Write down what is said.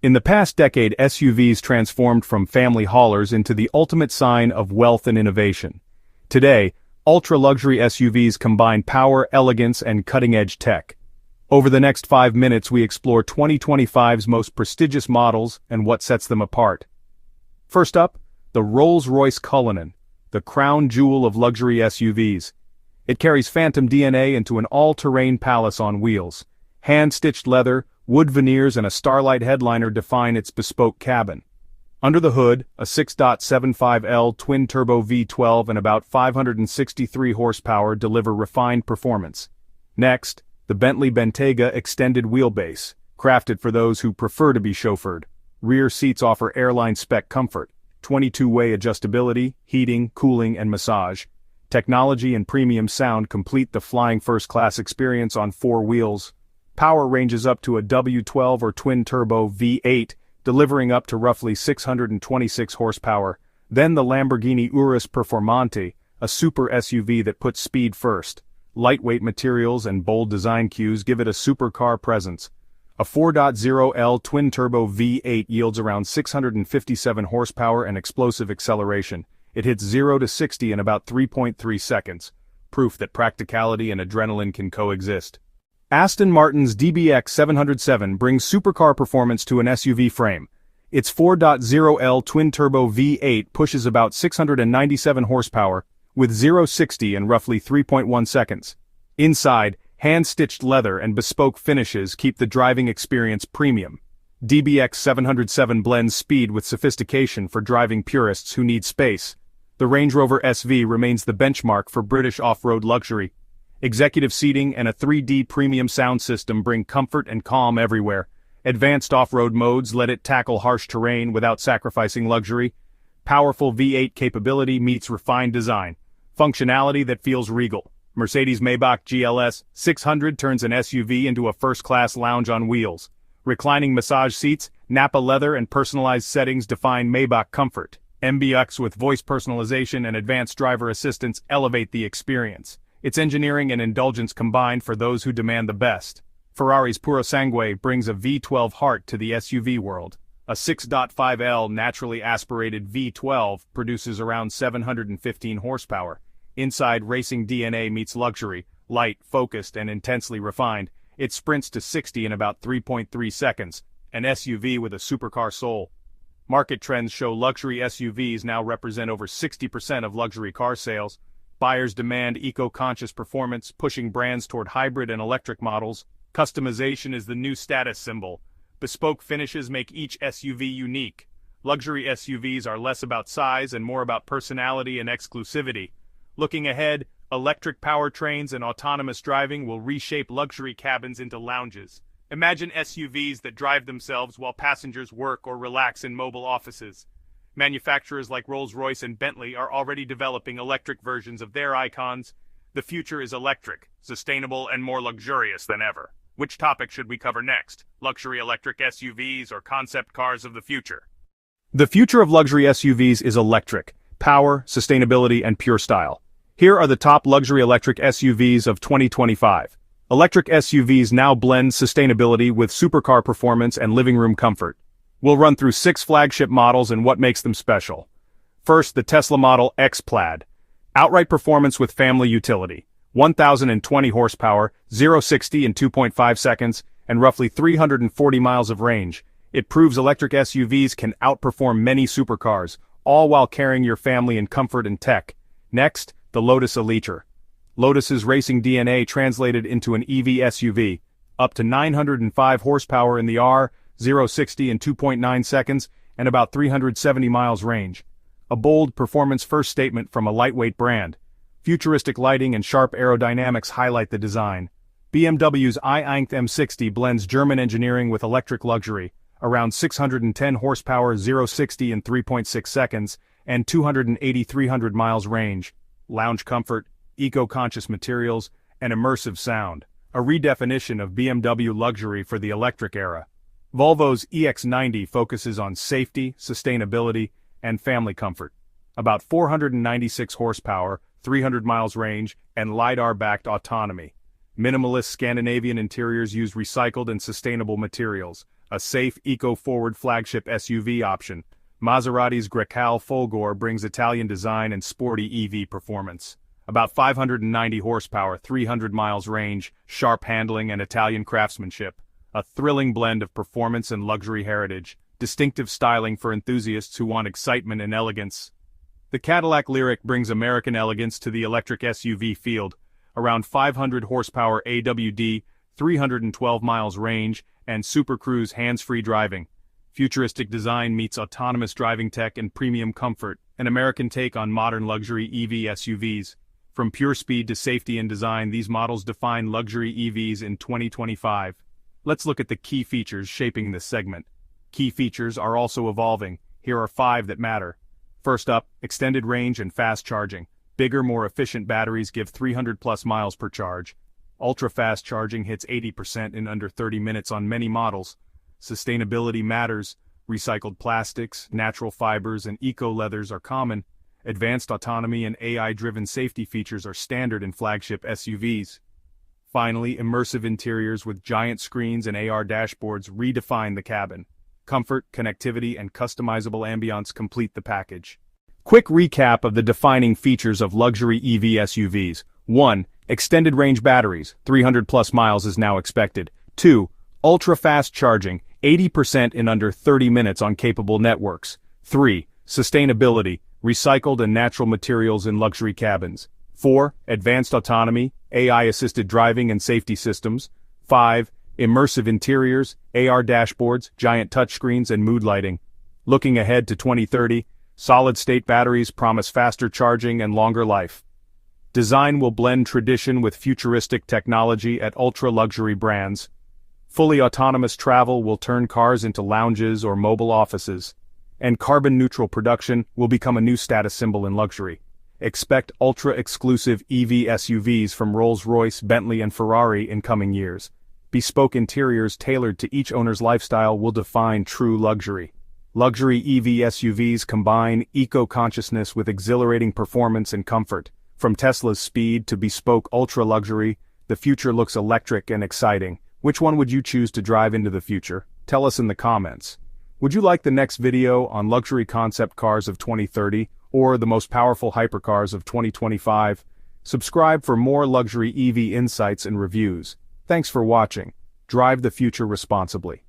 In the past decade, SUVs transformed from family haulers into the ultimate sign of wealth and innovation. Today, ultra-luxury SUVs combine power, elegance, and cutting-edge tech. Over the next 5 minutes we explore 2025's most prestigious models and what sets them apart. First up, the Rolls-Royce Cullinan, the crown jewel of luxury SUVs. It carries phantom DNA into an all-terrain palace on wheels. Hand-stitched leather, wood veneers and a starlight headliner define its bespoke cabin. Under the hood, a 6.75L twin-turbo V12 and about 563 horsepower deliver refined performance. Next, the Bentley Bentayga extended wheelbase, crafted for those who prefer to be chauffeured. Rear seats offer airline-spec comfort, 22-way adjustability, heating, cooling, and massage. Technology and premium sound complete the flying first-class experience on 4 wheels. Power ranges up to a W12 or twin-turbo V8, delivering up to roughly 626 horsepower. Then the Lamborghini Urus Performante, a super SUV that puts speed first. Lightweight materials and bold design cues give it a supercar presence. A 4.0L twin-turbo V8 yields around 657 horsepower and explosive acceleration. It hits 0 to 60 in about 3.3 seconds, proof that practicality and adrenaline can coexist. Aston Martin's DBX 707 brings supercar performance to an SUV frame. Its 4.0L twin-turbo V8 pushes about 697 horsepower, with 0-60 in roughly 3.1 seconds. Inside, hand-stitched leather and bespoke finishes keep the driving experience premium. DBX 707 blends speed with sophistication for driving purists who need space. The Range Rover SV remains the benchmark for British off-road luxury. Executive seating and a 3D premium sound system bring comfort and calm everywhere. Advanced off-road modes let it tackle harsh terrain without sacrificing luxury. Powerful V8 capability meets refined design. Functionality that feels regal. Mercedes-Maybach GLS 600 turns an SUV into a first-class lounge on wheels. Reclining massage seats, Napa leather and personalized settings define Maybach comfort. MBUX with voice personalization and advanced driver assistance elevate the experience. Its engineering and indulgence combined for those who demand the best. Ferrari's Purosangue brings a V12 heart to the SUV world. A 6.5L naturally aspirated V12 produces around 715 horsepower. Inside, racing DNA meets luxury, light, focused, and intensely refined. It sprints to 60 in about 3.3 seconds, an SUV with a supercar soul. Market trends show luxury SUVs now represent over 60% of luxury car sales. Buyers demand eco-conscious performance, pushing brands toward hybrid and electric models. Customization is the new status symbol. Bespoke finishes make each SUV unique. Luxury SUVs are less about size and more about personality and exclusivity. Looking ahead, electric powertrains and autonomous driving will reshape luxury cabins into lounges. Imagine SUVs that drive themselves while passengers work or relax in mobile offices. Manufacturers like Rolls-Royce and Bentley are already developing electric versions of their icons. The future is electric, sustainable, and more luxurious than ever. Which topic should we cover next? Luxury electric SUVs or concept cars of the future? The future of luxury SUVs is electric, power, sustainability, and pure style. Here are the top luxury electric SUVs of 2025. Electric SUVs now blend sustainability with supercar performance and living room comfort. We'll run through 6 flagship models and what makes them special. First, the Tesla Model X Plaid. Outright performance with family utility. 1,020 horsepower, 0-60 in 2.5 seconds, and roughly 340 miles of range. It proves electric SUVs can outperform many supercars, all while carrying your family in comfort and tech. Next, the Lotus Eliter. Lotus's racing DNA translated into an EV SUV. Up to 905 horsepower in the R, 0-60 in 2.9 seconds, and about 370 miles range. A bold performance-first statement from a lightweight brand. Futuristic lighting and sharp aerodynamics highlight the design. BMW's i-Einth M60 blends German engineering with electric luxury. Around 610 horsepower, 0-60 in 3.6 seconds, and 300 miles range. Lounge comfort, eco-conscious materials, and immersive sound. A redefinition of BMW luxury for the electric era. Volvo's EX90 focuses on safety, sustainability, and family comfort. About 496 horsepower, 300 miles range, and LiDAR-backed autonomy. Minimalist Scandinavian interiors use recycled and sustainable materials. a safe, eco-forward flagship SUV option. Maserati's Grecale Folgore brings Italian design and sporty EV performance. About 590 horsepower, 300 miles range, sharp handling and Italian craftsmanship. A thrilling blend of performance and luxury heritage. Distinctive styling for enthusiasts who want excitement and elegance. The Cadillac Lyriq brings American elegance to the electric SUV field. Around 500 horsepower AWD, 312 miles range, and Super Cruise hands-free driving. Futuristic design meets autonomous driving tech and premium comfort, an American take on modern luxury EV SUVs. From pure speed to safety and design, these models define luxury EVs in 2025. Let's look at the key features shaping this segment. Key features are also evolving. Here are 5 that matter. First up, extended range and fast charging. Bigger, more efficient batteries give 300+ miles per charge. Ultra-fast charging hits 80% in under 30 minutes on many models. Sustainability matters. Recycled plastics, natural fibers, and eco-leathers are common. Advanced autonomy and AI-driven safety features are standard in flagship SUVs. Finally, immersive interiors with giant screens and AR dashboards redefine the cabin. Comfort, connectivity, and customizable ambiance complete the package. Quick recap of the defining features of luxury EV SUVs. 1. Extended range batteries, 300+ miles is now expected. 2. Ultra-fast charging, 80% in under 30 minutes on capable networks. 3. Sustainability, recycled and natural materials in luxury cabins. 4. Advanced autonomy, AI-assisted driving and safety systems. 5. Immersive interiors, AR dashboards, giant touchscreens, and mood lighting. Looking ahead to 2030, solid-state batteries promise faster charging and longer life. Design will blend tradition with futuristic technology at ultra-luxury brands. Fully autonomous travel will turn cars into lounges or mobile offices. And carbon-neutral production will become a new status symbol in luxury. Expect ultra-exclusive EV SUVs from Rolls-Royce, Bentley, and Ferrari in coming years. Bespoke interiors tailored to each owner's lifestyle will define true luxury. Luxury EV SUVs combine eco-consciousness with exhilarating performance and comfort. From Tesla's speed to bespoke ultra-luxury, the future looks electric and exciting. Which one would you choose to drive into the future? Tell us in the comments. Would you like the next video on luxury concept cars of 2030, or the most powerful hypercars of 2025? Subscribe for more luxury EV insights and reviews. Thanks for watching. Drive the future responsibly.